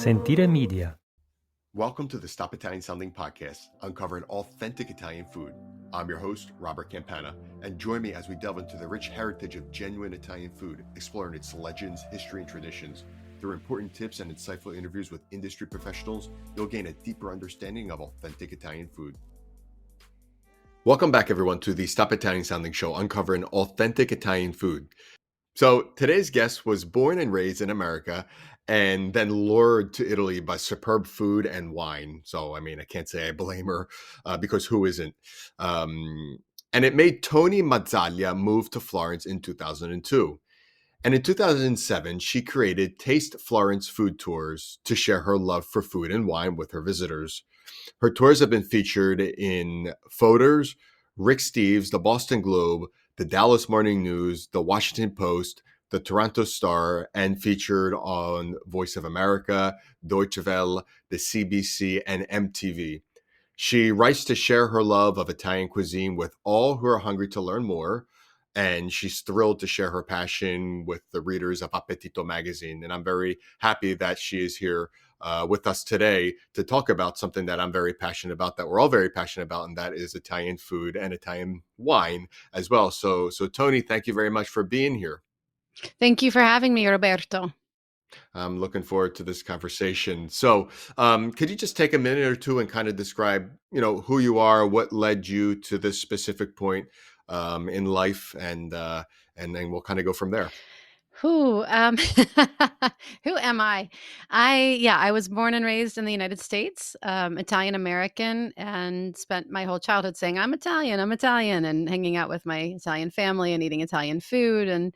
Sentire Media. Welcome to the Stop Italian Sounding podcast, uncovering authentic Italian food. I'm your host, Robert Campana, and join me as we delve into the rich heritage of genuine Italian food, exploring its legends, history, and traditions. Through important tips and insightful interviews with industry professionals, you'll gain a deeper understanding of authentic Italian food. Welcome back, everyone, to the Stop Italian Sounding show, uncovering authentic Italian food. So today's guest was born and raised in America and then lured to Italy by superb food and wine. So, I can't say I blame her because who isn't? And it made Toni Mazzaglia move to Florence in 2002. And in 2007, she created Taste Florence Food Tours to share her love for food and wine with her visitors. Her tours have been featured in Photos, Rick Steves, the Boston Globe, the Dallas Morning News, the Washington Post, the Toronto Star, and featured on Voice of America, Deutsche Welle, the CBC, and MTV. She writes to share her love of Italian cuisine with all who are hungry to learn more, and she's thrilled to share her passion with the readers of Appetito magazine. And I'm very happy that she is here with us today to talk about something that I'm very passionate about, that we're all very passionate about, and that is Italian food and Italian wine as well. So Toni, thank you very much for being here. Thank you for having me, Roberto. I'm looking forward to this conversation. So could you just take a minute or two and kind of describe, who you are, what led you to this specific point in life, and then we'll kind of go from there. Who am I? I was born and raised in the United States, Italian American, and spent my whole childhood saying, I'm Italian, and hanging out with my Italian family and eating Italian food and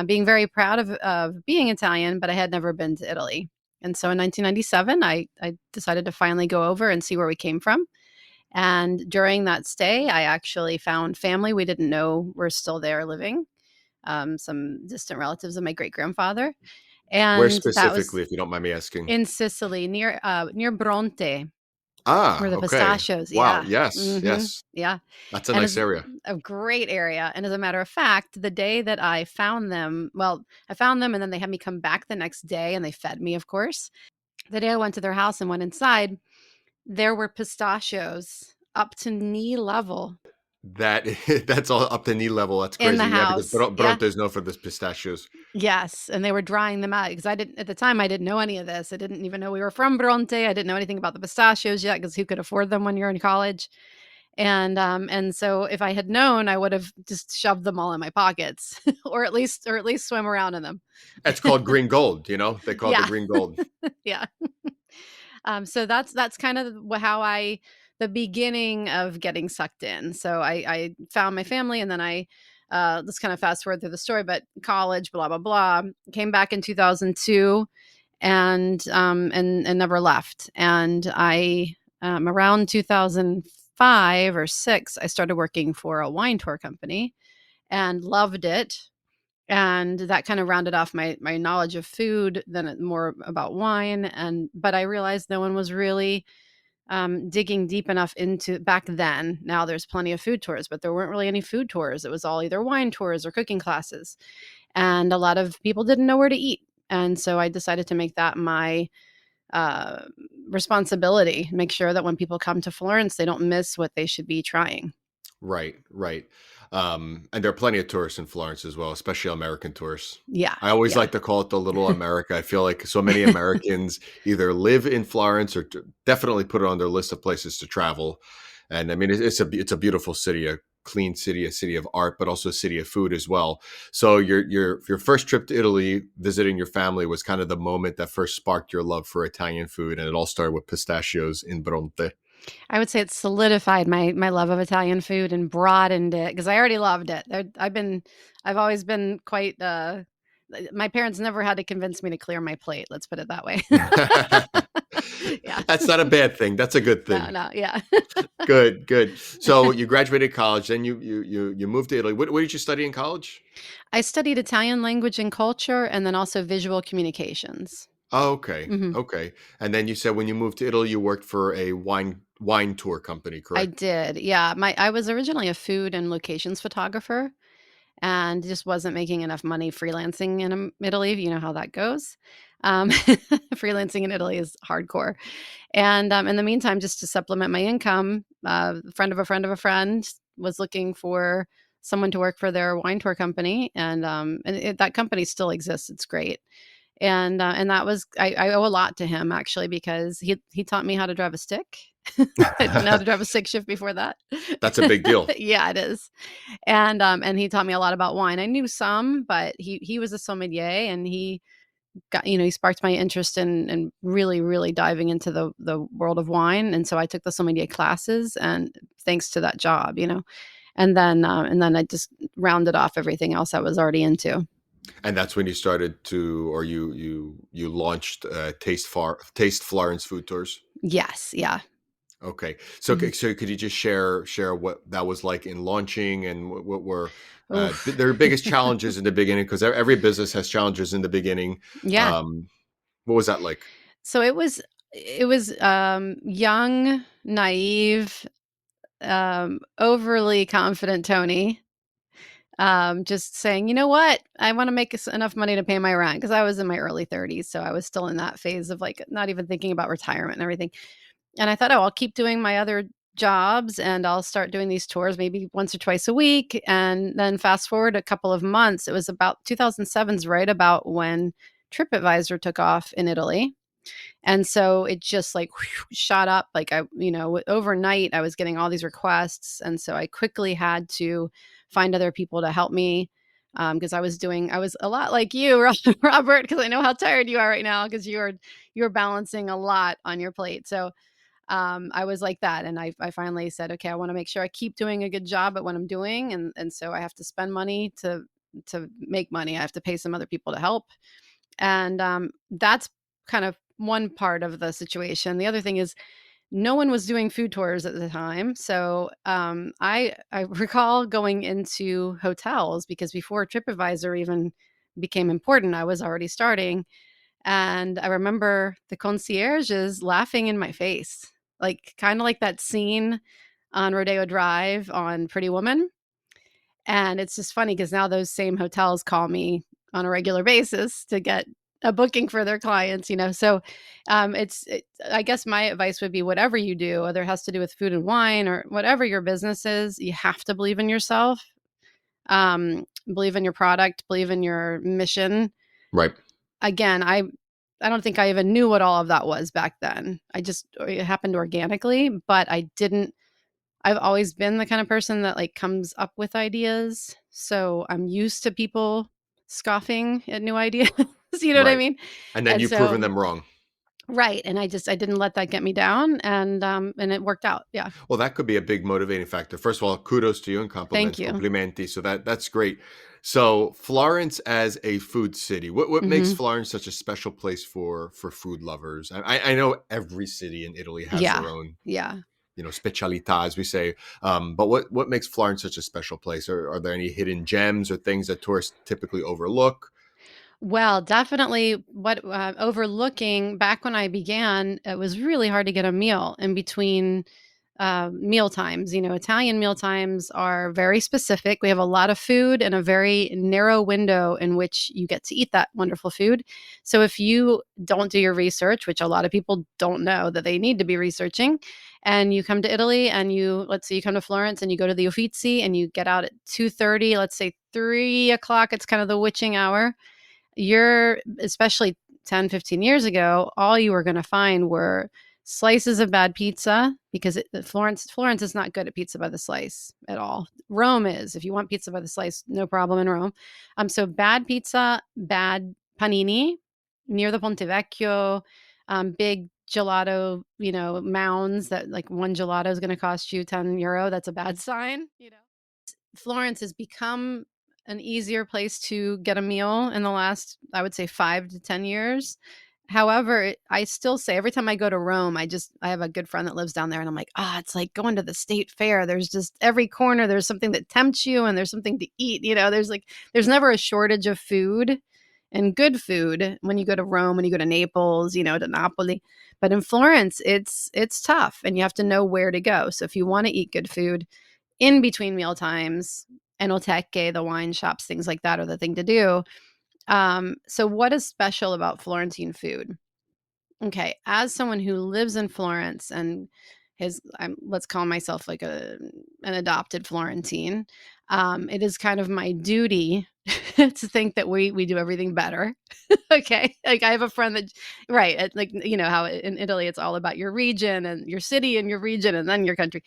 being very proud of being Italian, but I had never been to Italy. And so in 1997, I decided to finally go over and see where we came from. And during that stay, I actually found family we didn't know were still there living. Some distant relatives of my great-grandfather. And where specifically, if you don't mind me asking? In Sicily, near Bronte. Where the okay. Pistachios. Wow, yeah. yes, Mm-hmm. yes. Yeah. That's a nice area. A great area. And as a matter of fact, the day that I found them, and then they had me come back the next day and they fed me, of course. The day I went to their house and went inside, there were pistachios up to knee level. That's all up to knee level. That's crazy. In the house. Because Bronte's known for the pistachios. Yes, and they were drying them out because at the time I didn't know any of this. I didn't even know we were from Bronte. I didn't know anything about the pistachios yet because who could afford them when you're in college? And so if I had known, I would have just shoved them all in my pockets, or at least swim around in them. It's called green gold. They call it the green gold. Yeah. So that's kind of the beginning of getting sucked in. So I found my family, and then I let's kind of fast forward through the story, but college, blah, blah, blah, came back in 2002 and never left. And I, around 2005 or 6, I started working for a wine tour company and loved it. And that kind of rounded off my knowledge of food, then more about wine. But I realized no one was really digging deep enough into back then. Now there's plenty of food tours, but there weren't really any food tours. It was all either wine tours or cooking classes. And a lot of people didn't know where to eat. And so I decided to make that my responsibility, make sure that when people come to Florence, they don't miss what they should be trying. Right. And there are plenty of tourists in Florence as well, especially American tourists. Yeah. I always like to call it the little America. I feel like so many Americans either live in Florence or definitely put it on their list of places to travel. And it's a beautiful city, a clean city, a city of art, but also a city of food as well. So your first trip to Italy, visiting your family, was kind of the moment that first sparked your love for Italian food. And it all started with pistachios in Bronte. I would say it solidified my love of Italian food and broadened it because I already loved it. I've always been quite. My parents never had to convince me to clear my plate. Let's put it that way. Yeah, that's not a bad thing. That's a good thing. No, yeah. Good. So you graduated college, then you moved to Italy. What did you study in college? I studied Italian language and culture, and then also visual communications. Oh, okay. Mm-hmm. Okay. And then you said when you moved to Italy, you worked for a wine tour company, correct? I did. Yeah. I was originally a food and locations photographer. and just wasn't making enough money freelancing in Italy. You know how that goes. Freelancing in Italy is hardcore. And in the meantime, just to supplement my income, a friend of a friend of a friend was looking for someone to work for their wine tour company, and that company still exists. It's great. And that was I owe a lot to him actually, because he taught me how to drive a stick. I didn't know how to drive a stick shift before that. That's a big deal. Yeah, it is. And he taught me a lot about wine. I knew some, but he was a sommelier, and he got, he sparked my interest in really, really diving into the world of wine. And so I took the sommelier classes, and thanks to that job, and then I just rounded off everything else I was already into. And that's when you started to, or you launched Taste Florence Food Tours. Yes, yeah. Okay, so Mhm. so could you just share what that was like in launching, and what were Oof. their biggest challenges in the beginning? Because every business has challenges in the beginning. Yeah. Um, what was that like? So it was young, naive, overly confident Tony, just saying, you know what, I want to make enough money to pay my rent, because I was in my early 30s, so I was still in that phase of like not even thinking about retirement and everything. And I thought, oh, I'll keep doing my other jobs, and I'll start doing these tours maybe once or twice a week. And then fast forward a couple of months, it was about 2007's right about when TripAdvisor took off in Italy. And so it just like shot up. Like overnight, I was getting all these requests. And so I quickly had to find other people to help me, because I was a lot like you, Robert, because I know how tired you are right now, because you're balancing a lot on your plate. So I was like that. And I finally said, okay, I want to make sure I keep doing a good job at what I'm doing. And so I have to spend money to make money. I have to pay some other people to help. And that's kind of one part of the situation. The other thing is, no one was doing food tours at the time. So I recall going into hotels, because before TripAdvisor even became important, I was already starting. And I remember the concierges laughing in my face, like kind of like that scene on Rodeo Drive on Pretty Woman. And it's just funny because now those same hotels call me on a regular basis to get a booking for their clients. So I guess my advice would be, whatever you do, whether it has to do with food and wine or whatever your business is, you have to believe in yourself, believe in your product, believe in your mission. Right, Again, I don't think I even knew what all of that was back then. It happened organically, but I've always been the kind of person that like comes up with ideas. So I'm used to people scoffing at new ideas. You know what I right. mean? And then And you've proven so, them wrong. right. And I didn't let that get me down, and it worked out. Yeah. Well, that could be a big motivating factor. First of all, kudos to you and Thank compliments, you. complimenti. So that's great. So Florence as a food city, what makes Hmm. Florence such a special place for food lovers? I know every city in Italy has Yeah. their own, Yeah. specialità, as we say. But what makes Florence such a special place? Are there any hidden gems or things that tourists typically overlook? Well, definitely what overlooking back when I began, it was really hard to get a meal in between meal times. Italian meal times are very specific. We have a lot of food and a very narrow window in which you get to eat that wonderful food. So if you don't do your research, which a lot of people don't know that they need to be researching, and you come to Italy and let's say you come to Florence and you go to the Uffizi and you get out at 2:30, let's say 3 o'clock, it's kind of the witching hour. You're especially 10, 15 years ago, all you were going to find were slices of bad pizza, because Florence is not good at pizza by the slice at all. Rome is. If you want pizza by the slice, no problem in Rome. So bad pizza, bad panini near the Ponte Vecchio, big gelato, mounds that like one gelato is going to cost you €10. That's a bad sign. Florence has become an easier place to get a meal in the last, I would say, 5 to 10 years. However, I still say every time I go to Rome, I have a good friend that lives down there, and I'm like, it's like going to the state fair. There's just every corner, there's something that tempts you, and there's something to eat. There's never a shortage of food and good food when you go to Rome, when you go to Naples, to Napoli. But in Florence, it's tough, and you have to know where to go. So if you want to eat good food in between meal times, enoteche, the wine shops, things like that are the thing to do. So what is special about Florentine food? Okay, as someone who lives in Florence and let's call myself like an adopted Florentine, it is kind of my duty to think that we do everything better. Okay, like I have a friend that, right, like how in Italy it's all about your region and your city and your region and then your country.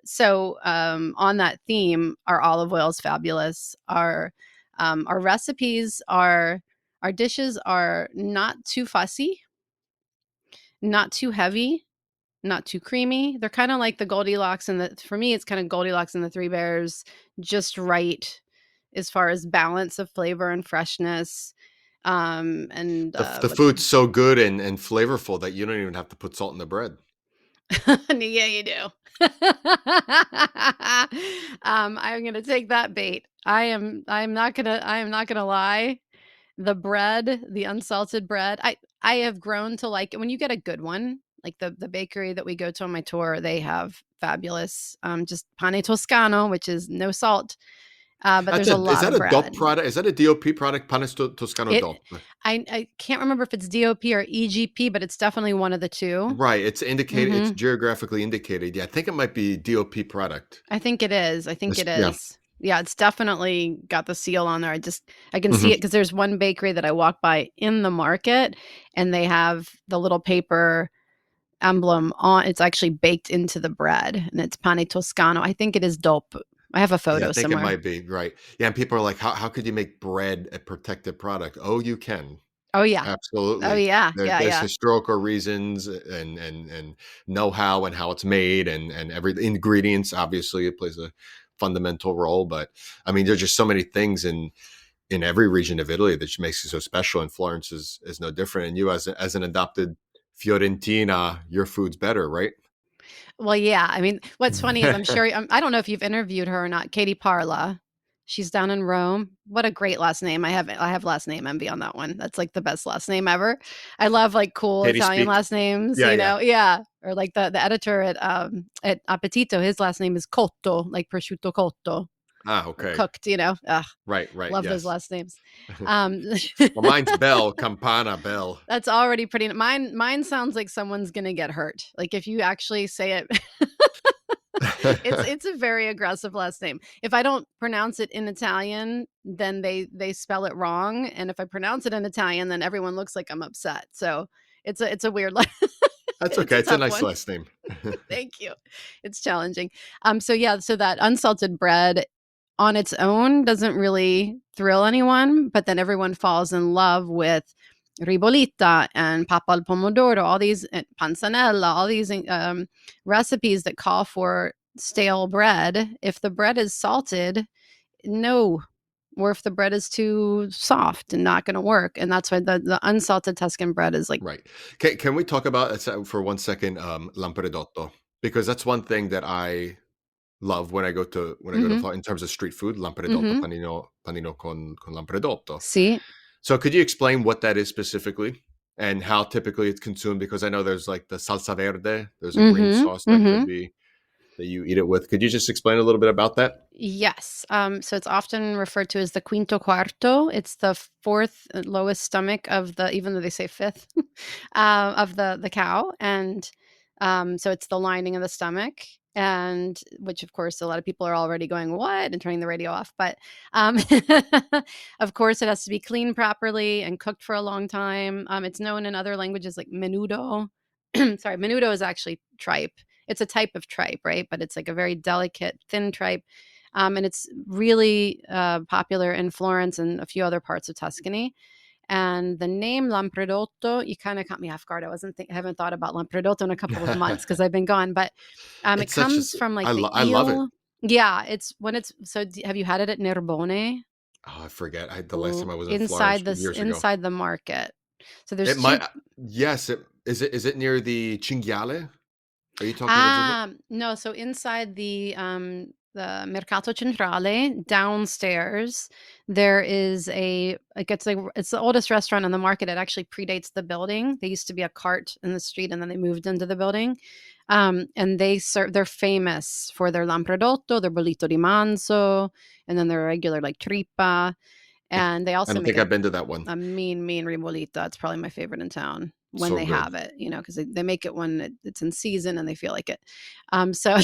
So on that theme, our olive oil is fabulous. Our recipes are our dishes are not too fussy, not too heavy, not too creamy. They're kind of like the Goldilocks for me, it's kind of Goldilocks and the Three Bears, just right as far as balance of flavor and freshness. And The food's so good and flavorful that you don't even have to put salt in the bread. Yeah, you do. I'm gonna take that bait. I am not gonna lie. The bread, the unsalted bread, I have grown to like it when you get a good one. Like the bakery that we go to on my tour, they have fabulous just pane toscano, which is no salt, but there's a Is lot that of a DOP bread. product? Is that a DOP product? Pane Toscano It DOP. I can't remember if it's DOP or EGP, but it's definitely one of the two. Right. It's indicated. It's Mhm. geographically indicated. Yeah, I think it might be DOP product. I think it is. I think it Yeah. is. Yeah, it's definitely got the seal on there. I can see Mhm. it because there's one bakery that I walk by in the market, and they have the little paper emblem on. It's actually baked into the bread, and it's pane toscano. I think it is dope. I have a Yeah, I photo think it somewhere. might be right. Yeah, and people are like, how could you make bread a protected product? Oh, you can. Oh yeah. Oh Absolutely. yeah. Yeah, There's yeah. historical reasons and know-how and how it's made and every ingredients. Obviously, it plays a fundamental role. But I mean, there's just so many things in every region of Italy that just makes it so special. And Florence is no different. And you, as an adopted Fiorentina, your food's better, right? Well, yeah. I mean, what's funny is I'm sure I don't know if you've interviewed her or not, Katie Parla. She's down in Rome. What a great last name. I have last name envy on that one. That's like the best last name ever. I love like cool Katie Italian speak. last names, Yeah, yeah. Yeah. Or like the editor at Appetito, his last name is Cotto, like prosciutto cotto, Ah, or okay. cooked, Ugh, Right, right. love those Yes. last names. Um Well, mine's Bell, Campana Bell. that's already pretty mine sounds like someone's gonna get hurt. Like if you actually say it it's a very aggressive last name. If I don't pronounce it in Italian, then they spell it wrong, and if I pronounce it in Italian, then everyone looks like I'm upset. So it's a weird That's it's okay. a It's a tough nice one. last name. Thank you. It's challenging. So yeah, so that unsalted bread on its own doesn't really thrill anyone, but then everyone falls in love with ribollita and papa al pomodoro, all these panzanella, all these recipes that call for stale bread. If the bread is salted, no. Or if the bread is too soft and not going to work, and that's why the unsalted Tuscan bread is like, Right. Can we talk about for 1 second, lampredotto? Because that's one thing that I love when I go to mm-hmm, in terms of street food, lampredotto, mm-hmm. panino con lampredotto. See, So could you explain what that is specifically and how typically it's consumed? Because I know there's like the salsa verde, there's a green mm-hmm, sauce that could mm-hmm. be that you eat it with. Could you just explain a little bit about that? Yes. So it's often referred to as the quinto quarto. It's the fourth lowest stomach of even though they say fifth, of the cow, and so it's the lining of the stomach, and which of course a lot of people are already going what and turning the radio off, but um, of course it has to be cleaned properly and cooked for a long time. It's known in other languages like menudo. Sorry, menudo is actually tripe. It's a type of tripe, right? But it's like a very delicate, thin tripe. And it's really popular in Florence and a few other parts of Tuscany. And the name Lampredotto, you kind of caught me off guard. I haven't thought about Lampredotto in a couple of months because I've been gone. But it It's such a comes from like the I love it. eel. Yeah, it's when it's so. Have you had it at Nerbone? Oh, I forget. The last time Ooh, I was in Florence inside this years ago. inside the market. So there's It two. might yes, is it near the Cinghiale? Are you talking about? No, so inside the Mercato Centrale, downstairs, there is it's the oldest restaurant on the market. It actually predates the building. There used to be a cart in the street and then they moved into the building. And they're famous for their lampredotto, their bollito di manzo, and then their regular like trippa. And they I also don't make think I've been to that one. a mean ribollita. It's probably my favorite in town when So they good. have it, because they make it when it's in season and they feel like it. So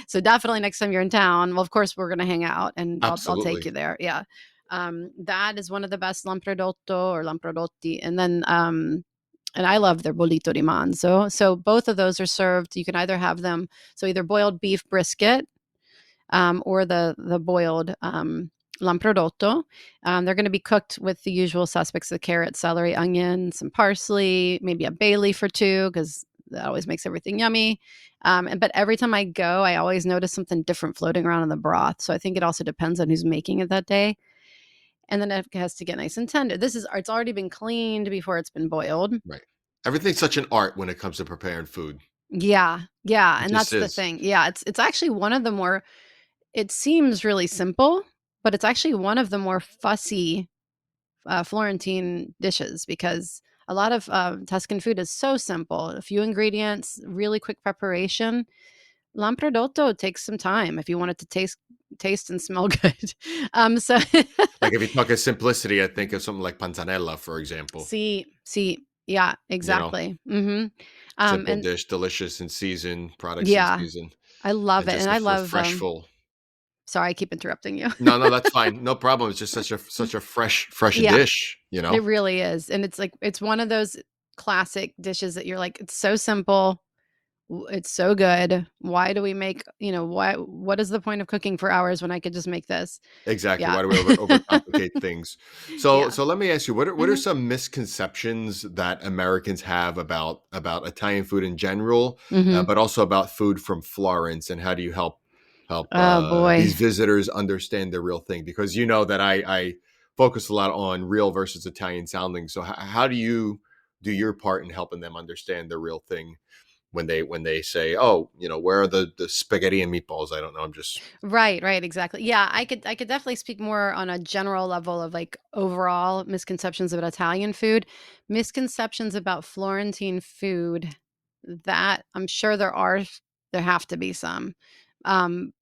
so definitely next time you're in town, well, of course we're gonna hang out and I'll take Absolutely. you there. Yeah. That is one of the best lampredotto or lampredotti. And then and I love their bollito di manzo. So both of those are served. You can either have them, so either boiled beef brisket, or the boiled lampredotto. They're going to be cooked with the usual suspects: the carrot, celery, onion, some parsley, maybe a bay leaf or two, because that always makes everything yummy. But every time I go, I always notice something different floating around in the broth. So I think it also depends on who's making it that day. And then it has to get nice and tender. It's already been cleaned before it's been boiled. Right. Everything's such an art when it comes to preparing food. Yeah, yeah, It and just that's the is. thing. Yeah, it's actually one of the more, it seems really simple, but it's actually one of the more fussy Florentine dishes, because a lot of Tuscan food is so simple. A few ingredients, really quick preparation. Lampredotto takes some time if you want it to taste and smell good. So Like if you talk of simplicity, I think of something like panzanella, for example. see, yeah, You know, exactly. simple And dish, delicious in season, products in yeah, season, I love and it, and just a I love. refreshful. Sorry, I keep interrupting you. No, no, that's fine. No problem. It's just such a fresh Yeah, dish. You it know. really is, and it's like it's one of those classic dishes that you're like, it's so simple. It's so good. Why do we make, what is the point of cooking for hours when I could just make this? Exactly. Yeah. Why do we overcomplicate things? So, Yeah. so let me ask you, what are Mhm. some misconceptions that Americans have about Italian food in general, Mhm. but also about food from Florence, and how do you help Oh, these boy. visitors understand the real thing? Because you know that I focus a lot on real versus Italian sounding. So, how do you do your part in helping them understand the real thing when they say, oh, where are the spaghetti and meatballs? I don't know. I'm just Right, exactly. Yeah, I could definitely speak more on a general level of like overall misconceptions about Italian food. Misconceptions about Florentine food, that I'm sure there have to be some. Um,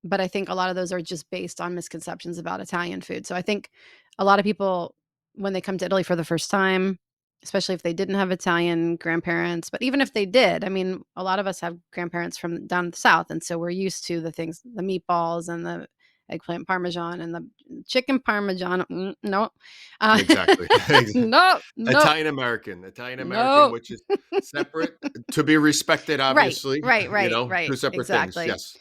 but I think a lot of those are just based on misconceptions about Italian food. So I think a lot of people, when they come to Italy for the first time, especially if they didn't have Italian grandparents, but even if they did, I mean, a lot of us have grandparents from down the south, and so we're used to the things, the meatballs and the eggplant parmesan and the chicken parmesan. No, uh, exactly. no, no, Italian American, no. which is separate to be respected, Right, obviously. right, right, Two right. separate things. Exactly. Yes,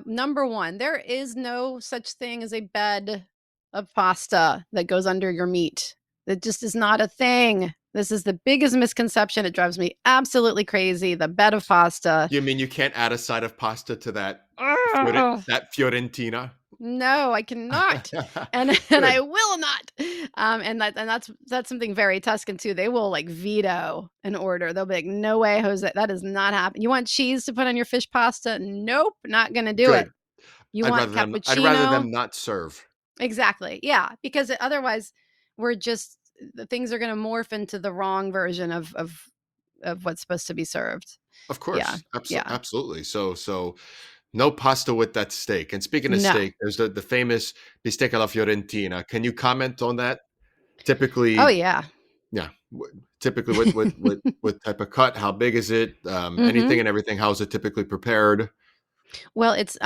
Number one, there is no such thing as a bed of pasta that goes under your meat. That just is not a thing. This is the biggest misconception. It drives me absolutely crazy. The bed of pasta. you mean you can't add a side of pasta to that Ugh, that Fiorentina? no, I cannot, and I Good, will not. And that's something very Tuscan too. They will like veto an order. They'll be like, "No way, Jose, that does not happen. You want cheese to put on your fish pasta? Nope, not gonna do it. good. You want I'd rather cappuccino? them not serve. Exactly. Yeah, because otherwise we're just the things are going to morph into the wrong version of what's supposed to be served. Of Yeah. course, Yeah. absolutely. So no pasta with that steak. And speaking of No. steak, there's the famous bistecca alla Fiorentina. Can you comment on that? Oh Typically, yeah. yeah. Typically, what type of cut? How big is it? Anything Mhm. and everything. How is it typically prepared? Well, it's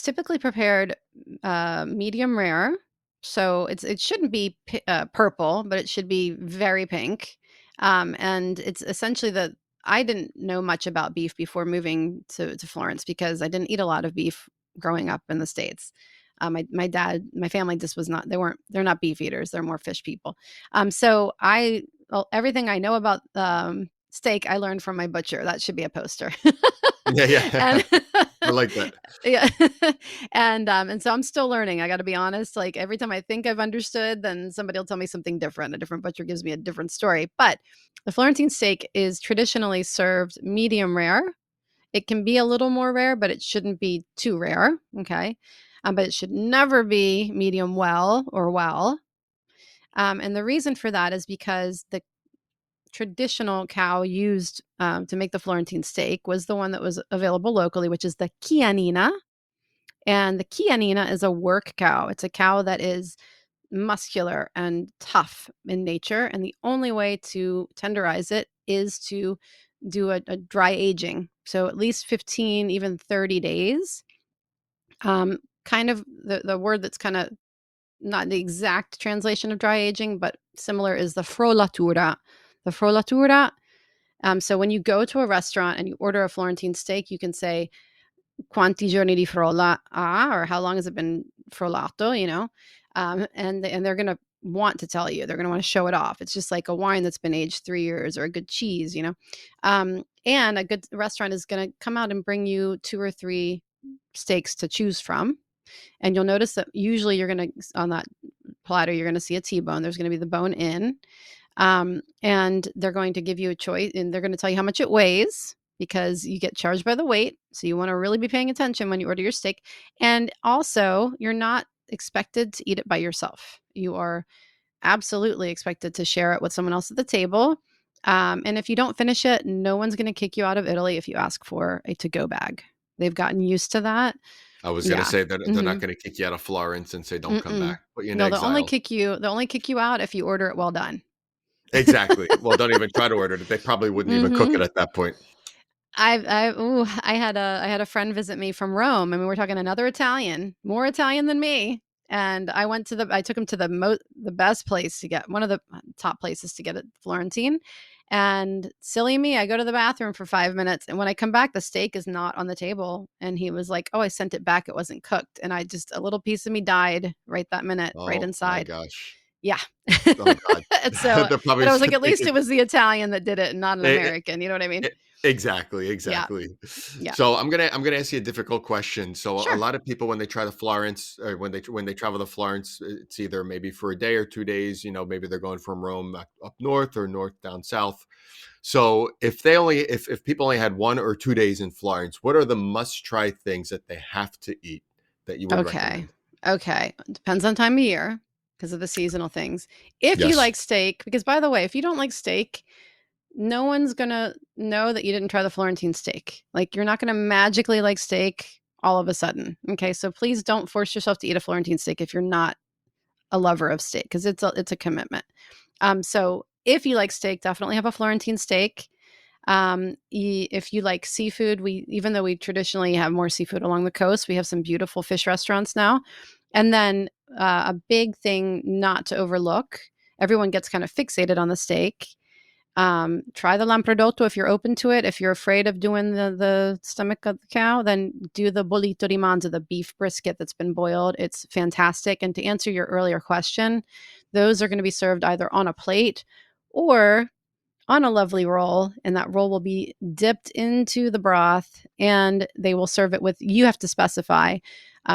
typically prepared medium rare. So it shouldn't be purple, but it should be very pink. And it's essentially the I didn't know much about beef before moving to Florence, because I didn't eat a lot of beef growing up in the States. My dad, my family just was not, they're not beef eaters. They're more fish people. So everything I know about steak, I learned from my butcher. That should be a poster. Yeah, yeah. And I like that. yeah. And so I'm still learning. I got to be honest. Like every time I think I've understood, then somebody will tell me something different. A different butcher gives me a different story. But the Florentine steak is traditionally served medium rare. It can be a little more rare, but it shouldn't be too rare. Okay. But it should never be medium well or well. And the reason for that is because the traditional cow used to make the Florentine steak was the one that was available locally, which is the Chianina. And the Chianina is a work cow. It's a cow that is muscular and tough in nature. And the only way to tenderize it is to do a dry aging. So at least 15, even 30 days. Kind of the word that's kind of not the exact translation of dry aging, but similar is the frollatura. The frollatura. So when you go to a restaurant and you order a Florentine steak, you can say quanti giorni di frolla or how long has it been frollato, and they're going to want to tell you. They're going to want to show it off. It's just like a wine that's been aged 3 years or a good cheese, and a good restaurant is going to come out and bring you 2 or 3 steaks to choose from. And you'll notice that usually you're going to, on that platter, you're going to see a T-bone. There's going to be the bone in. And they're going to give you a choice, and they're going to tell you how much it weighs because you get charged by the weight. So you want to really be paying attention when you order your steak. And also, you're not expected to eat it by yourself. You are absolutely expected to share it with someone else at the table. And if you don't finish it, no one's going to kick you out of Italy if you ask for a to-go bag. They've gotten used to that. I was going to Yeah. say that they're not Mhm. going to kick you out of Florence and say, "Don't come back." Put you in No, they'll only exile. kick you out if you order it well done. Exactly. Well, don't even try to order it. They probably wouldn't even cook it at that point. I had a friend visit me from Rome. I mean, we're talking another Italian, more Italian than me. And I took him to the best place to get, one of the top places to get at Florentine. And silly me, I go to the bathroom for 5 minutes. And when I come back, the steak is not on the table. And he was like, "Oh, I sent it back. It wasn't cooked." And a little piece of me died right that minute, right Oh my inside. gosh. Yeah. Oh God. And so, They're probably but I was like, at least thinking, it was the Italian that did it and not an eh, American. You know what I mean? E exactly, Yeah. exactly. Yeah. So I'm gonna ask you a difficult question. So a Sure. lot of people when they try to Florence or when they travel to Florence, it's either maybe for a day or 2 days, maybe they're going from Rome up north or north down south. So if people only had 1 or 2 days in Florence, what are the must-try things that they have to eat that you would Okay. recommend? Okay. Depends on time of year because of the seasonal things. If you Yes. like steak, because by the way, if you don't like steak, no one's gonna know that you didn't try the Florentine steak. Like you're not gonna magically like steak all of a sudden. Okay. So please don't force yourself to eat a Florentine steak if you're not a lover of steak because it's a commitment. So if you like steak, definitely have a Florentine steak. If you like seafood, even though we traditionally have more seafood along the coast, we have some beautiful fish restaurants now. And then a big thing not to overlook, everyone gets kind of fixated on the steak. Try the lampredotto if you're open to it. If you're afraid of doing the stomach of the cow, then do the bollito di manzo, the beef brisket that's been boiled. It's fantastic. And to answer your earlier question, those are going to be served either on a plate or on a lovely roll, and that roll will be dipped into the broth, and they will serve it with, you have to specify.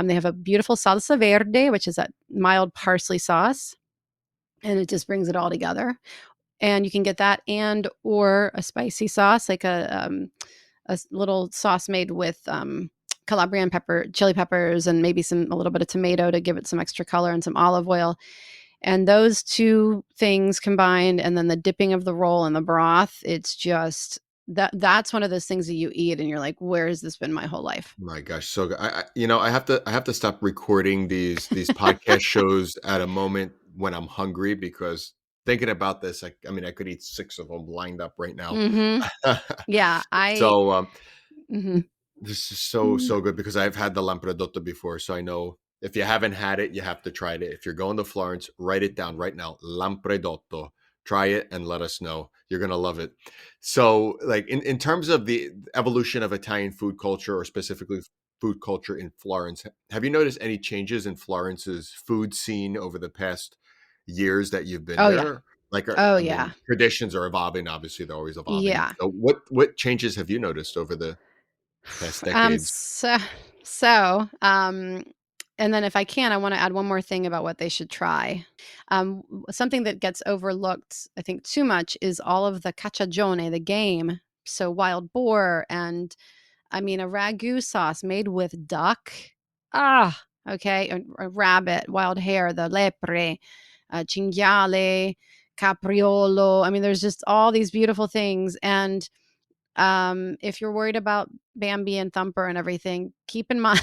They have a beautiful salsa verde, which is that mild parsley sauce, and it just brings it all together. And you can get that and or a spicy sauce, like a little sauce made with Calabrian pepper, chili peppers, and maybe a little bit of tomato to give it some extra color and some olive oil. And those 2 things combined, and then the dipping of the roll in the broth, it's just that's one of those things that you eat and you're like, "Where has this been my whole life?" My gosh, so good. I have to stop recording these podcast shows at a moment when I'm hungry because thinking about this, I mean, I could eat 6 of them lined up right now. Mhm. Yeah, So, mhm. this is so Mm. so good because I've had the lampredotto before, so I know if you haven't had it, you have to try it. If you're going to Florence, write it down right now. Lampredotto. Try it and let us know. You're gonna love it. So, like in terms of the evolution of Italian food culture, or specifically food culture in Florence, have you noticed any changes in Florence's food scene over the past years that you've been Oh, yeah. there? Like, Oh, I yeah. mean, traditions are evolving. Obviously, they're always evolving. Yeah. So, what changes have you noticed over the past decades? So so, and then if I can, I wanna add one more thing about what they should try. Something that gets overlooked, I think, too much is all of the cacciagione, the game. So wild boar and, I mean, a ragu sauce made with duck. Ah, okay, a rabbit, wild hare, the lepre, cinghiale, capriolo. I mean, there's just all these beautiful things. And if you're worried about Bambi and Thumper and everything, keep in mind,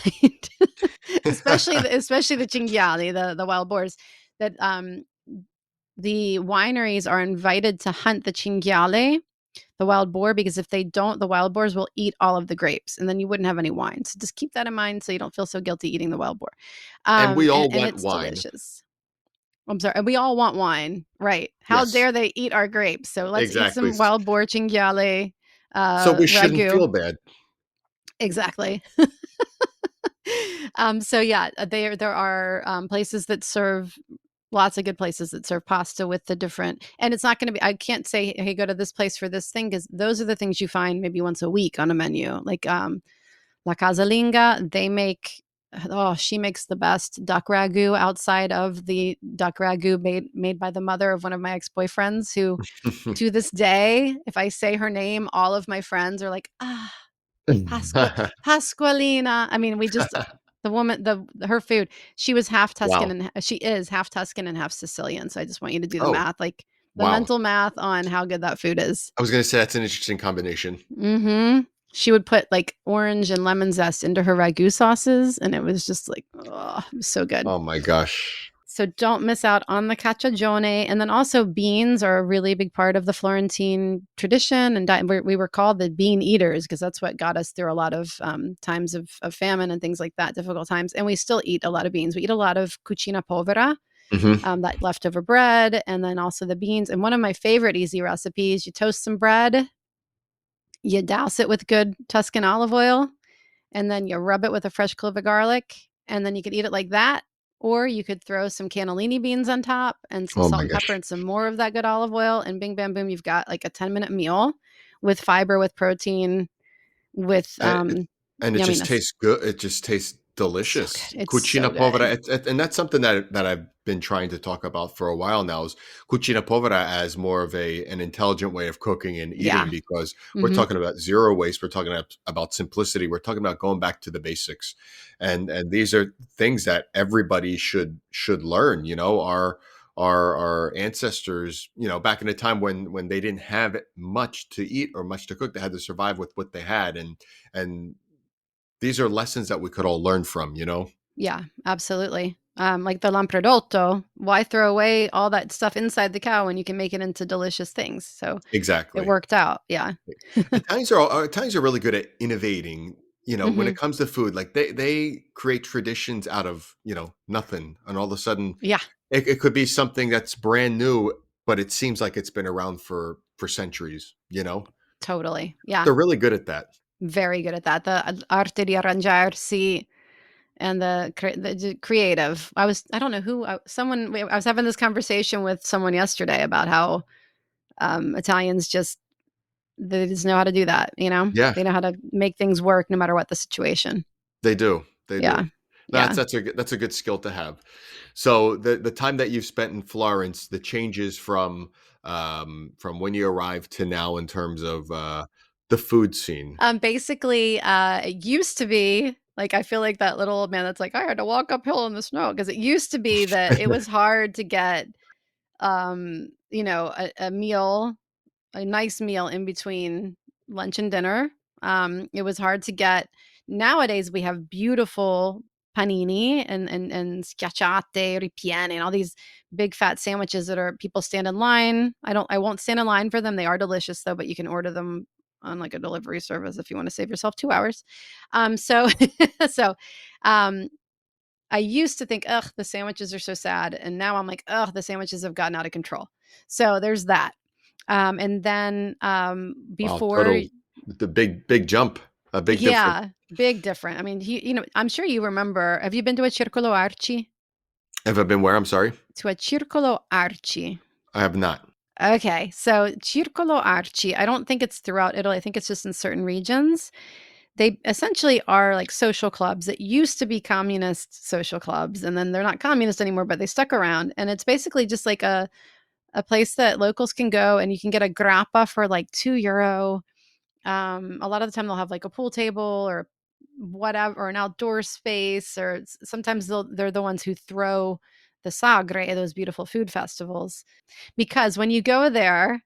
especially the cinghiali, the wild boars, that the wineries are invited to hunt the cinghiale, the wild boar, because if they don't, the wild boars will eat all of the grapes, and then you wouldn't have any wine. So just keep that in mind, so you don't feel so guilty eating the wild boar. And we all And want it's wine. delicious. I'm sorry. We all want wine, right? How Yes, dare they eat our grapes? So let's eat exactly. some wild boar cinghiale So we shouldn't ragu. feel bad. Exactly. So yeah, there are places that serve lots of good places that serve pasta with the different, and it's not going to be. I can't say, hey, go to this place for this thing, because those are the things you find maybe once a week on a menu. Like La Casalinga, they make. Oh, she makes the best duck ragu outside of the duck ragu made by the mother of one of my ex-boyfriends, who to this day, if I say her name, all of my friends are like, ah, Pasqualina. I mean, we just the woman, her food. She was half Tuscan, Wow. and she is half Tuscan and half Sicilian. So I just want you to do the Oh, math, like the wow. mental math on how good that food is. I was gonna say that's an interesting combination. Mm-hmm. She would put like orange and lemon zest into her ragu sauces, and it was just like, oh, it was so good. Oh my gosh. So don't miss out on the cacciagione. And then also beans are a really big part of the Florentine tradition. And we were called the bean eaters because that's what got us through a lot of times of famine and things like that, difficult times. And we still eat a lot of beans. We eat a lot of cucina povera, Hmm. that leftover bread, and then also the beans. And one of my favorite easy recipes, you toast some bread, you douse it with good Tuscan olive oil, and then you rub it with a fresh clove of garlic, and then you could eat it like that. Or you could throw some cannellini beans on top and some Oh salt my and pepper gosh. and some more of that good olive oil. And bing, bam, boom, you've got like a 10-minute meal with fiber, with protein, with And and it just yumminess. tastes good. It just tastes So delicious. good. It's so Cucina povera, good. and that's something that I've been trying to talk about for a while now is cucina povera as more of an intelligent way of cooking and Yeah. eating because we're Hmm. talking about zero waste. We're talking about simplicity. We're talking about going back to the basics, and these are things that everybody should learn. You know, our ancestors, you know, back in the time when they didn't have much to eat or much to cook, they had to survive with what they had, and these are lessons that we could all learn from, you know? Yeah, absolutely. Like the lampredotto, why throw away all that stuff inside the cow when you can make it into delicious things? So it Exactly. worked out. Yeah. Italians are really good at innovating, you know, when it Hmm. comes to food. Like they create traditions out of, you know, nothing. And all of a sudden Yeah, it could be something that's brand new, but it seems like it's been around for centuries, you know? totally. Yeah. They're really good at that. Very good at that. The arte di arrangiarsi and the creative. I don't know who, I was having this conversation with someone yesterday about how Italians they just know how to do that, you know? Yeah, They know how to make things work no matter what the situation. they do. They Yeah. do. Yeah. That's a good skill to have. So the time that you've spent in Florence, the changes from when you arrived to now in terms of the food scene. Basically, it used to be like, I feel like that little old man that's like, I had to walk uphill in the snow, because it used to be that it was hard to get, a meal, a nice meal in between lunch and dinner. It was hard to get. Nowadays, we have beautiful panini and schiacciate, ripiene, and all these big fat sandwiches that are people stand in line. I won't stand in line for them. They are delicious though, but you can order them on like a delivery service if you want to save yourself 2 hours. So so um I used to think, ugh, the sandwiches are so sad. And now I'm like, ugh, the sandwiches have gotten out of control. So there's that. And then Wow, before, total the big jump, a big difference. yeah, big different. I mean, I'm sure you remember. Have you been to a Circolo Arci? Have I been where? I'm sorry, To a Circolo Arci. I have not. Okay, so Circolo Arci, I don't think it's throughout Italy. I think it's just in certain regions. They essentially are like social clubs that used to be communist social clubs, and then they're not communist anymore, but they stuck around. And it's basically just like a place that locals can go, and you can get a grappa for like €2. A lot of the time they'll have like a pool table or whatever, or an outdoor space, or sometimes they're the ones who throw the Sagre, those beautiful food festivals. Because when you go to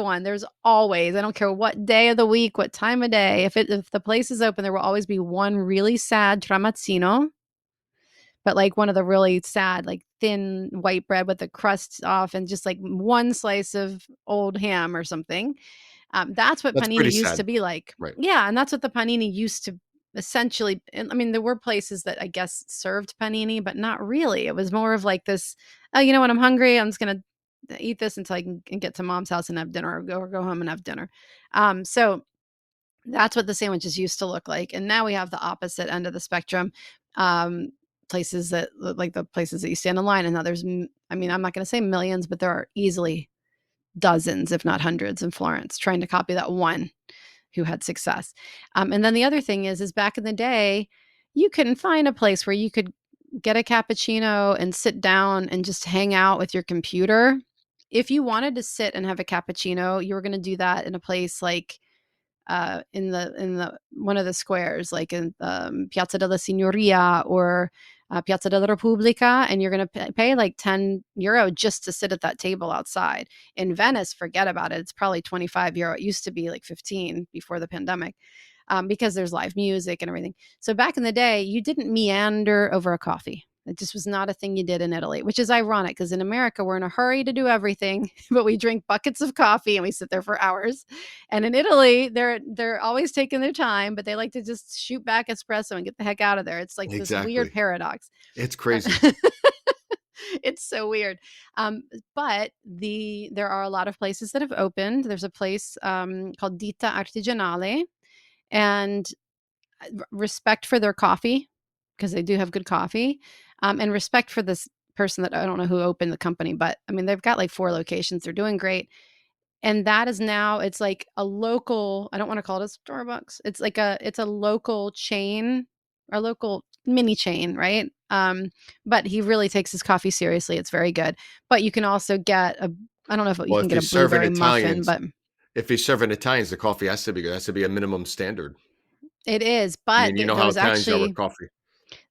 one, there's always, I don't care what day of the week, what time of day, if the place is open, there will always be one really sad tramazzino, but like one of the really sad, like thin white bread with the crust off and just like one slice of old ham or something. That's what That's panini pretty used sad. to be like. Right. Yeah, and that's what the panini used to essentially. And I mean, there were places that I guess served panini, but not really. It was more of like this. Oh, you know, when I'm hungry, I'm just gonna eat this until I can get to mom's house and have dinner, or go home and have dinner. So that's what the sandwiches used to look like, and now we have the opposite end of the spectrum. Um, Places that like the places that you stand in line, and now there's, I mean, I'm not going to say millions, but there are easily dozens, if not hundreds, in Florence trying to copy that one who had success. And then the other thing is back in the day, you couldn't find a place where you could get a cappuccino and sit down and just hang out with your computer. If you wanted to sit and have a cappuccino, you were going to do that in a place like in the one of the squares, like in Piazza della Signoria or Piazza della Repubblica, and you're going to pay like €10 just to sit at that table outside. In Venice, forget about it. It's probably €25. It used to be like 15 before the pandemic. Because there's live music and everything. So back in the day, you didn't meander over a coffee. It just was not a thing you did in Italy, which is ironic because in America, we're in a hurry to do everything, but we drink buckets of coffee and we sit there for hours. And in Italy, they're always taking their time, but they like to just shoot back espresso and get the heck out of there. It's like this weird Exactly. paradox. It's crazy. It's so weird. But there are a lot of places that have opened. There's a place called Ditta Artigianale, and respect for their coffee because they do have good coffee, and respect for this person that I don't know who opened the company, but I mean, they've got like 4 locations. They're doing great. And that is now, it's like a local, I don't want to call it a Starbucks. It's a local chain, or local mini chain, right? But he really takes his coffee seriously. It's very good. But you can also get I don't know if you Well, can get a blueberry muffin, but if he's serving Italians, the coffee has to be good. Has to be a minimum standard. it is. I But mean, you know there how was Italians are with actually coffee.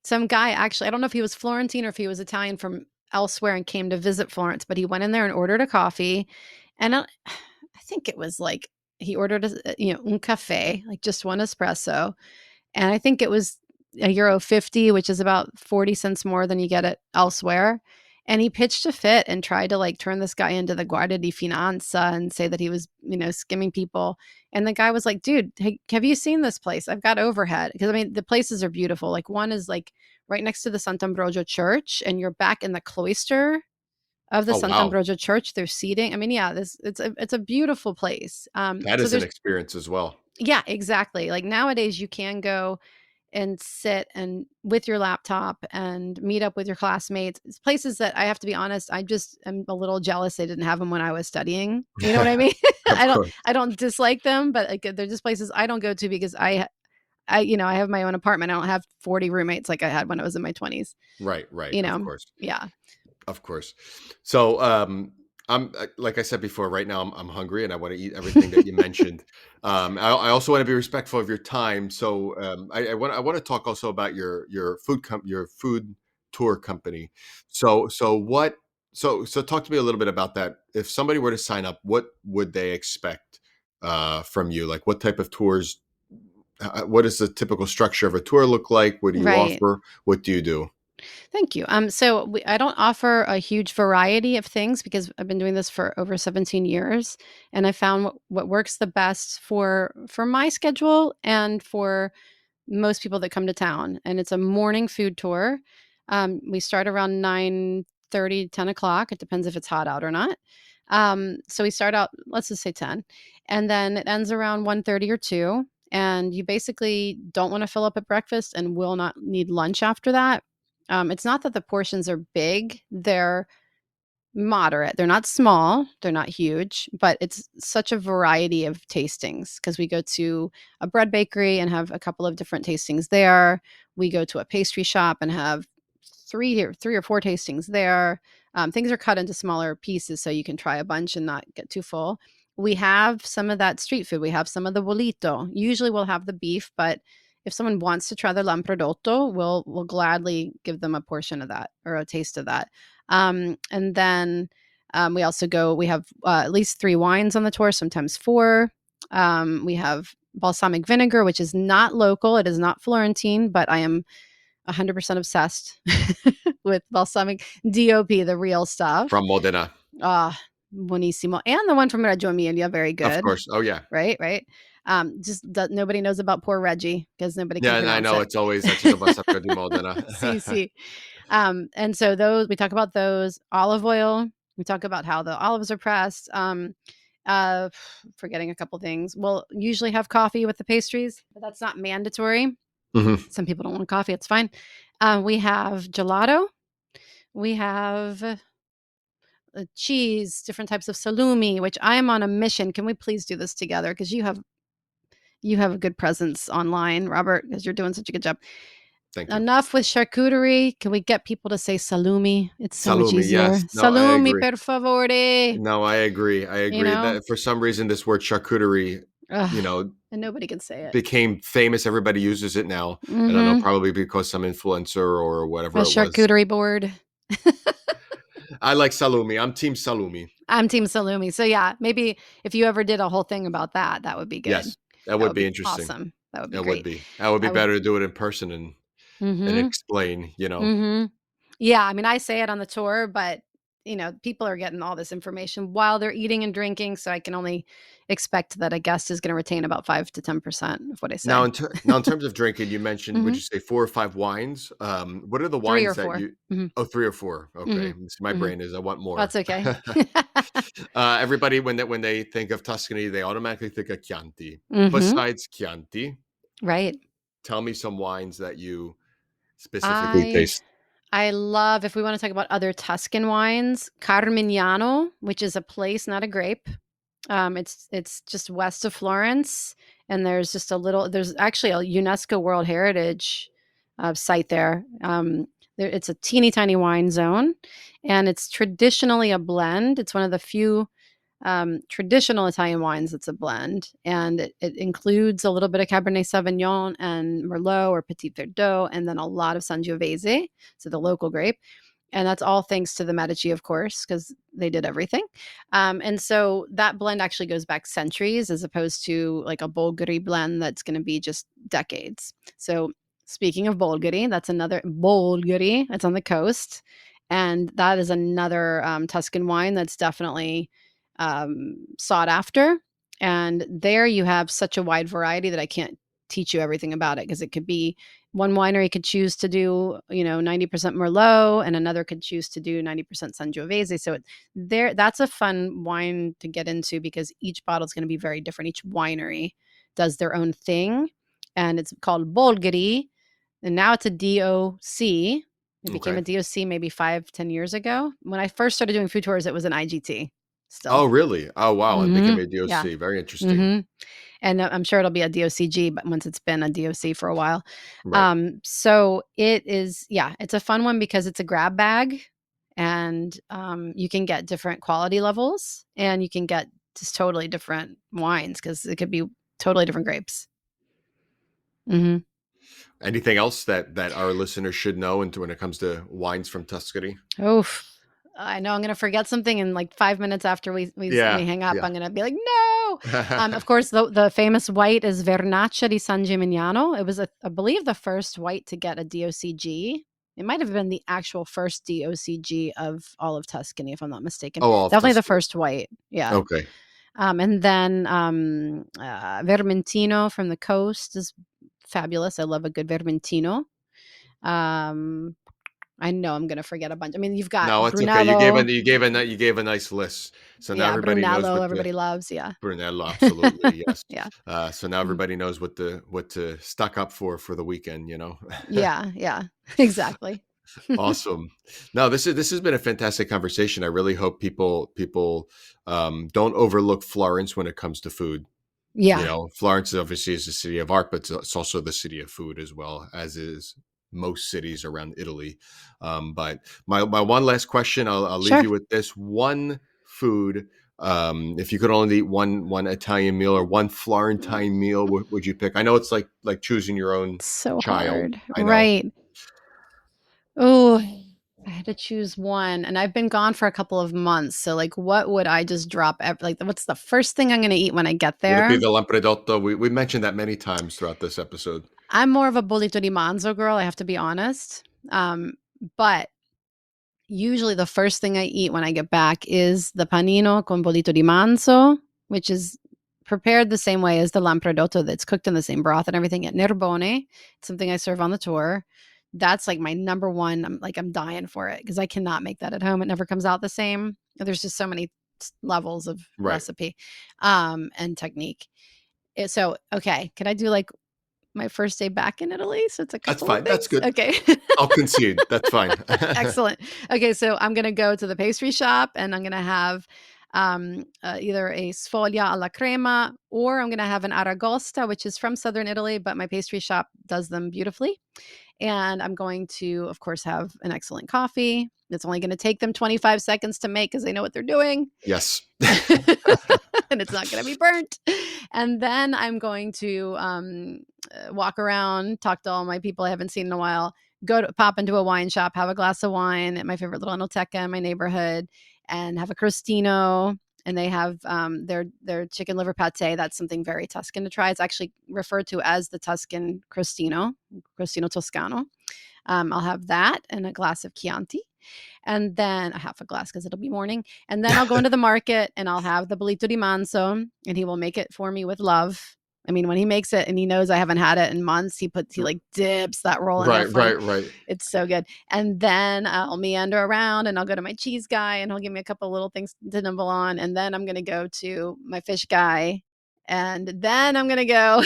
some guy, actually, I don't know if he was Florentine or if he was Italian from elsewhere and came to visit Florence, but he went in there and ordered a coffee. And I think it was like he ordered un cafe, like just one espresso. And I think it was €1.50, which is about 40 cents more than you get it elsewhere. And he pitched a fit and tried to like turn this guy into the Guardia di Finanza and say that he was, skimming people. And the guy was like, dude, hey, have you seen this place? I've got overhead. Because I mean, the places are beautiful. Like one is like right next to the Sant'Ambrogio Church, and you're back in the cloister of the Oh, wow. Sant'Ambrogio Church. There's seating. I mean, yeah, it's a beautiful place. That So is an there's, experience as well. yeah, exactly. Like nowadays, you can go and sit and with your laptop and meet up with your classmates. It's places that I have to be honest, I just am a little jealous they didn't have them when I was studying. You know what I mean? Of course. I don't dislike them, but like they're just places I don't go to because I have my own apartment. I don't have 40 roommates like I had when I was in my 20s. Right, right. Of course. Yeah. Of course. So, I'm like I said before. Right now, I'm hungry and I want to eat everything that you mentioned. I also want to be respectful of your time. So, I want to talk also about your food tour company. So what? So talk to me a little bit about that. If somebody were to sign up, what would they expect from you? Like, what type of tours? What does the typical structure of a tour look like? What do you Right. offer? What do you do? Thank you. So I don't offer a huge variety of things because I've been doing this for over 17 years, and I found what works the best for my schedule and for most people that come to town. And it's a morning food tour. We start around 9:30, 10 o'clock. It depends if it's hot out or not. So we start out, let's just say 10, and then it ends around 1:30 or 2. And you basically don't want to fill up at breakfast and will not need lunch after that. It's not that the portions are big, they're moderate. They're not small, they're not huge, but it's such a variety of tastings because we go to a bread bakery and have a couple of different tastings there. We go to a pastry shop and have three or four tastings there. Things are cut into smaller pieces so you can try a bunch and not get too full. We have some of that street food. We have some of the bolito. Usually we'll have the beef, but if someone wants to try the lamprodotto, we'll gladly give them a portion of that or a taste of that. And then we also we have at least 3 wines on the tour, sometimes 4. We have balsamic vinegar, which is not local. It is not Florentine, but I am 100% obsessed with balsamic DOP, the real stuff. From Modena. Buonissimo. And the one from Reggio Emilia, very good. Of course. Oh, yeah. Right. Just nobody knows about poor Reggie because nobody can Yeah, and I pronounce know it. it's always di Modena. CC. And so we talk about those. Olive oil. We talk about how the olives are pressed. Forgetting a couple things. We'll usually have coffee with the pastries, but that's not mandatory. Mm-hmm. Some people don't want coffee. It's fine. We have gelato. We have cheese, different types of salumi, which I am on a mission. Can we please do this together? Because you have a good presence online, Robert, because you're doing such a good job. Thank you. Enough with charcuterie. Can we get people to say salumi? It's so much Salumi, easier. yes. No, I Salumi, agree. per favore. No, I agree. That for some reason, this word charcuterie, and nobody can say it, became famous. Everybody uses it now. I don't know, probably because some influencer or whatever a charcuterie board. I like salumi. I'm team salumi. I'm team salumi. So yeah, maybe if you ever did a whole thing about that, that would be good. Yes, that would be interesting. Awesome. That would be That great. would be better to do it in person and explain, Yeah, I mean, I say it on the tour, but people are getting all this information while they're eating and drinking, so I can only expect that a guest is going to retain about 5 to 10% of what I say. Now, in terms of drinking, you mentioned, would you say 4 or 5 wines? What are the wines that 4. you? Oh, 3 or 4. Okay, my brain is I want more. That's okay. Everybody, when they think of Tuscany, they automatically think of Chianti. Besides Chianti, right? Tell me some wines that you specifically taste. I love, if we want to talk about other Tuscan wines, Carmignano, which is a place, not a grape. It's just west of Florence, and there's actually a UNESCO World Heritage site there. It's a teeny tiny wine zone, and it's traditionally a blend. It's one of the few traditional Italian wines that's a blend, and it includes a little bit of Cabernet Sauvignon and Merlot or Petit Verdot, and then a lot of Sangiovese, so the local grape. And that's all thanks to the Medici, of course, because they did everything. And so that blend actually goes back centuries, as opposed to like a Bolgheri blend that's going to be just decades. So speaking of Bolgheri, that's another Bolgheri. It's on the coast. And that is another Tuscan wine that's definitely sought after. And there you have such a wide variety that I can't teach you everything about it, because it could be one winery could choose to do 90% Merlot, and another could choose to do 90% Sangiovese. So that's a fun wine to get into, because each bottle is going to be very different. Each winery does their own thing, and it's called Bolgheri, and now it's a DOC. It became a DOC maybe 5-10 years ago. When I first started doing food tours, it was an IGT still. Oh, really? Oh, wow. And became a DOC. Yeah. Very interesting. And I'm sure it'll be a DOCG, but once it's been a DOC for a while. Right. So it is, it's a fun one because it's a grab bag, and you can get different quality levels, and you can get just totally different wines, because it could be totally different grapes. Anything else that our listeners should know when it comes to wines from Tuscany? I know I'm going to forget something, in like 5 minutes after we hang up. I'm going to be like, no. Of course, the famous white is Vernaccia di San Gimignano. It was, I believe, the first white to get a DOCG. It might have been the actual first DOCG of all of Tuscany, if I'm not mistaken. Definitely the first white. Yeah. Okay. And then Vermentino from the coast is fabulous. I love a good Vermentino. I know I'm going to forget a bunch. I mean, you've got Brunello. Okay. You gave a nice list. So now everybody Brunello, knows what everybody loves. Yeah. Brunello, absolutely. Yes. Yeah. So now everybody knows what to stock up for the weekend, Yeah. Exactly. Awesome. No, this has been a fantastic conversation. I really hope people don't overlook Florence when it comes to food. Yeah. Florence obviously is the city of art, but it's also the city of food as well, as is most cities around Italy. But my one last question, I'll leave you with this. One food, if you could only eat one Italian meal or one Florentine meal, what would you pick? I know it's like choosing your own So child. hard. I know. Right. Oh, I had to choose one, and I've been gone for a couple of months. So, like, what would I just drop? Like, what's the first thing I'm going to eat when I get Would it be there? the lampredotto? We mentioned that many times throughout this episode. I'm more of a bollito di manzo girl. I have to be honest. But usually the first thing I eat when I get back is the panino con bollito di manzo, which is prepared the same way as the lampredotto. That's cooked in the same broth and everything at Nerbone. It's something I serve on the tour. That's like my number one. I'm dying for it because I cannot make that at home. It never comes out the same. There's just so many levels of Right. recipe and technique. So, okay, could I do like my first day back in Italy? So it's a That's couple of fine. That's things. good. Okay. I'll concede. That's fine. Excellent. Okay, so I'm going to go to the pastry shop and I'm going to have either a sfoglia alla crema or I'm going to have an aragosta, which is from southern Italy, but my pastry shop does them beautifully. And I'm going to, of course, have an excellent coffee. It's only going to take them 25 seconds to make because they know what they're doing. Yes. And it's not going to be burnt. And then I'm going to walk around, talk to all my people I haven't seen in a while, pop into a wine shop, have a glass of wine at my favorite little enoteca in my neighborhood, and have a crostino. And they have their chicken liver pate. That's something very Tuscan to try. It's actually referred to as the Tuscan crostino Toscano. I'll have that and a glass of Chianti. And then a half a glass because it'll be morning. And then I'll go into the market and I'll have the bollito di manzo and he will make it for me with love. I mean, when he makes it and he knows I haven't had it in months, he like dips that roll in there for me. Right. It's so good. And then I'll meander around and I'll go to my cheese guy and he'll give me a couple little things to nibble on. And then I'm going to go to my fish guy. And then I'm going to go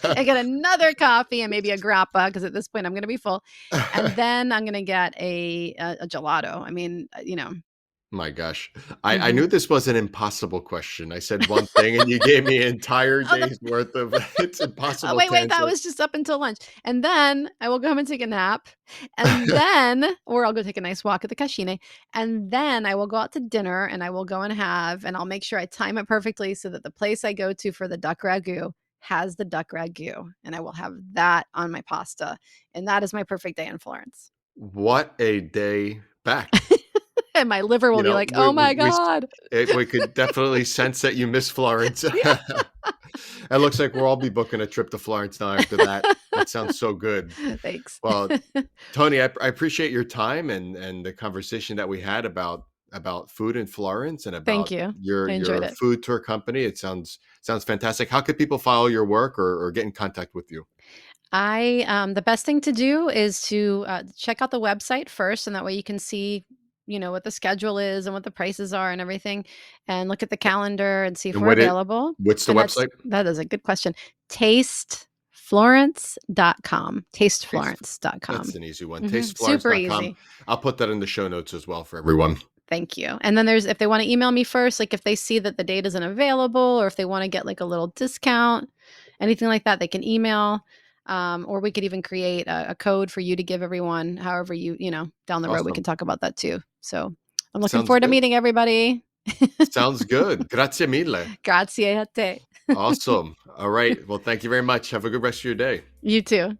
and get another coffee and maybe a grappa because at this point I'm going to be full. And then I'm going to get a gelato. I mean, My gosh. I knew this was an impossible question. I said one thing and you gave me an entire day's worth of it's impossible. Oh, wait, to that answer. was just up until lunch. And then I will go home and take a nap. And then, or I'll go take a nice walk at the Cascine. And then I will go out to dinner and I will go and I'll make sure I time it perfectly so that the place I go to for the duck ragu has the duck ragu. And I will have that on my pasta. And that is my perfect day in Florence. What a day back. And my liver will be like, oh my God. We could definitely sense that you miss Florence. It looks like we'll all be booking a trip to Florence now after that. That sounds so good. Thanks. Well, Toni, I appreciate your time and the conversation that we had about food in Florence and about your food tour company. It sounds fantastic. How could people follow your work or get in contact with you? The best thing to do is to check out the website first, and that way you can see what the schedule is and what the prices are and everything, and look at the calendar and see if we're available. What's the website? That is a good question. Tasteflorence.com. Tasteflorence.com. That's an easy one. Mm-hmm. Tasteflorence.com. Super easy. I'll put that in the show notes as well for everyone. Thank you. And then if they want to email me first, like if they see that the date isn't available or if they want to get like a little discount, anything like that, they can email. Or we could even create a code for you to give everyone, however down the road, we can talk about that too. So I'm looking forward to meeting everybody. Sounds good. Grazie mille. Grazie a te. Awesome. All right. Well, thank you very much. Have a good rest of your day. You too.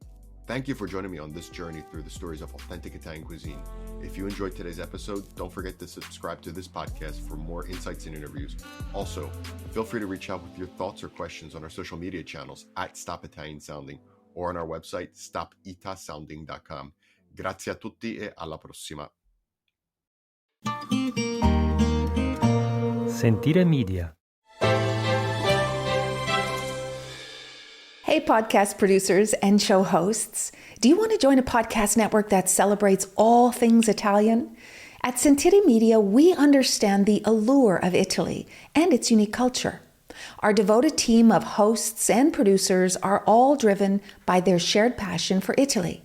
Thank you for joining me on this journey through the stories of authentic Italian cuisine. If you enjoyed today's episode, don't forget to subscribe to this podcast for more insights and interviews. Also, feel free to reach out with your thoughts or questions on our social media channels at Stop Italian Sounding or on our website, stopitasounding.com. Grazie a tutti e alla prossima. Sentire Media. Hey, podcast producers and show hosts. Do you want to join a podcast network that celebrates all things Italian? At Sentire Media, we understand the allure of Italy and its unique culture. Our devoted team of hosts and producers are all driven by their shared passion for Italy.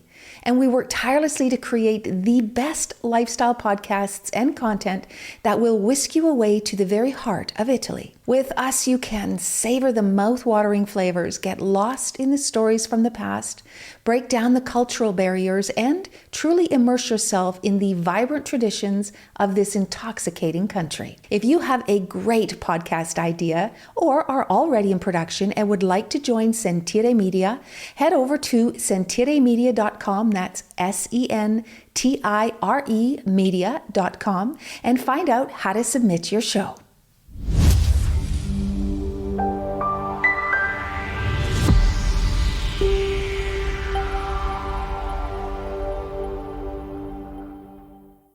And we work tirelessly to create the best lifestyle podcasts and content that will whisk you away to the very heart of Italy. With us, you can savor the mouth-watering flavors, get lost in the stories from the past, break down the cultural barriers, and truly immerse yourself in the vibrant traditions of this intoxicating country. If you have a great podcast idea or are already in production and would like to join Sentire Media, head over to sentiremedia.com, that's SENTIRE media.com, and find out how to submit your show.